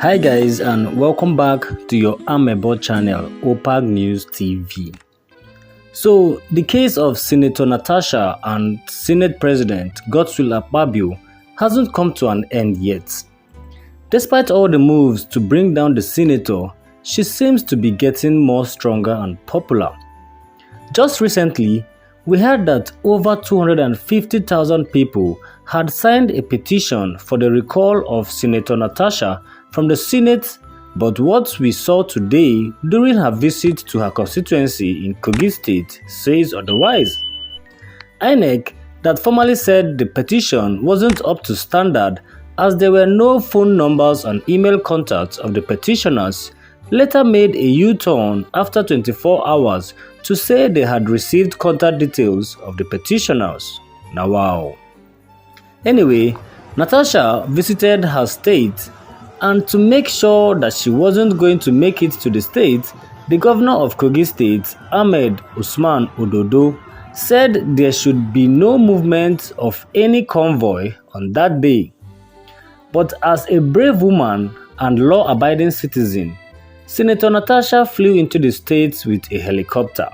Hi guys, and welcome back to your Amebo channel, OPAG News TV. So, the case of Senator Natasha and Senate President Godswill Akpabio hasn't come to an end yet. Despite all the moves to bring down the senator, she seems to be getting more stronger and popular. Just recently, we heard that over 250,000 people had signed a petition for the recall of Senator Natasha from the Senate, but what we saw today during her visit to her constituency in Kogi State says otherwise. INEC, that formally said the petition wasn't up to standard as there were no phone numbers and email contacts of the petitioners, later made a U-turn after 24 hours to say they had received contact details of the petitioners. Now wow. Anyway, Natasha visited her state, and to make sure that she wasn't going to make it to the state, the governor of Kogi State, Ahmed Usman Ododo, said there should be no movement of any convoy on that day. But as a brave woman and law-abiding citizen, Senator Natasha flew into the state with a helicopter.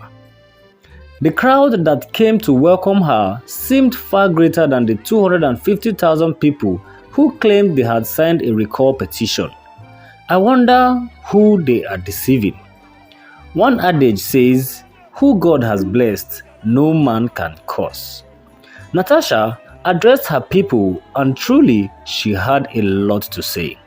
The crowd that came to welcome her seemed far greater than the 250,000 people who claimed they had signed a recall petition. I wonder who they are deceiving. One adage says, "Who God has blessed, no man can curse." Natasha addressed her people, and truly she had a lot to say.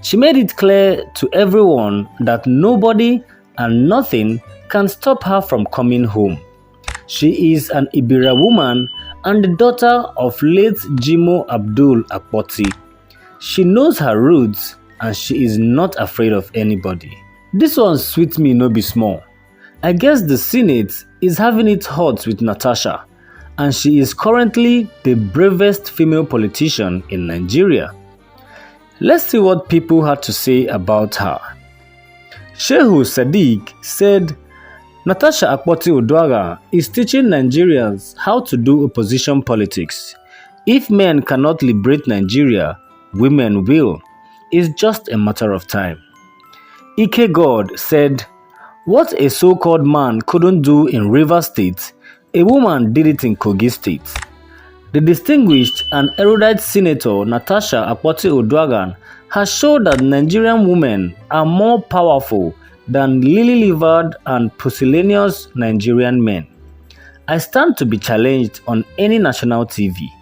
She made it clear to everyone that nobody and nothing can stop her from coming home. She is an Ibira woman and the daughter of late Jimo Abdul Akpoti. She knows her roots and she is not afraid of anybody. This one sweet me no be small. I guess the Senate is having it hot with Natasha, and she is currently the bravest female politician in Nigeria. Let's see what people had to say about her. Shehu Sadiq said, Natasha Akpoti-Oduaghan is teaching Nigerians how to do opposition politics. If men cannot liberate Nigeria, women will. It's just a matter of time. Ike God said, "What a so-called man couldn't do in Rivers State, a woman did it in Kogi State." The distinguished and erudite Senator Natasha Akpoti-Oduaghan has shown that Nigerian women are more powerful than lily-livered and pusillanimous Nigerian men. I stand to be challenged on any national TV.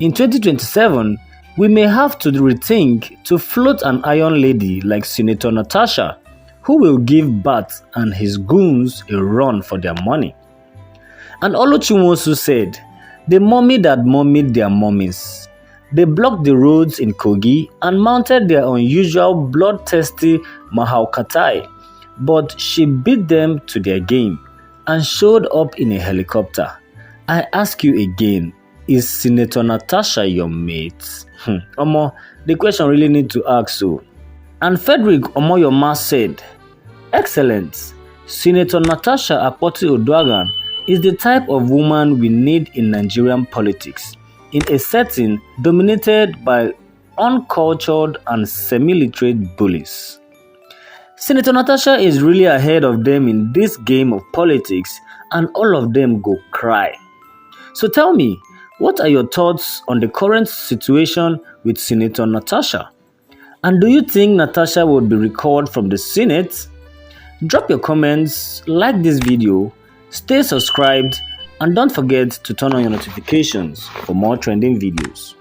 In 2027, we may have to rethink to float an iron lady like Senator Natasha, who will give Bat and his goons a run for their money. And Oluchiwosu said, "The mummy that mummied their mummies." They blocked the roads in Kogi and mounted their unusual bloodthirsty Mahaukatai, but she beat them to their game and showed up in a helicopter. I ask you again, is Senator Natasha your mate? The question really need to ask so. And Frederick Omoyoma said, "Excellent. Senator Natasha Akpoti-Oduaghan is the type of woman we need in Nigerian politics, in a setting dominated by uncultured and semi-literate bullies." Senator Natasha is really ahead of them in this game of politics, and all of them go cry. So tell me, what are your thoughts on the current situation with Senator Natasha? And do you think Natasha would be recalled from the Senate? Drop your comments, like this video, stay subscribed, and don't forget to turn on your notifications for more trending videos.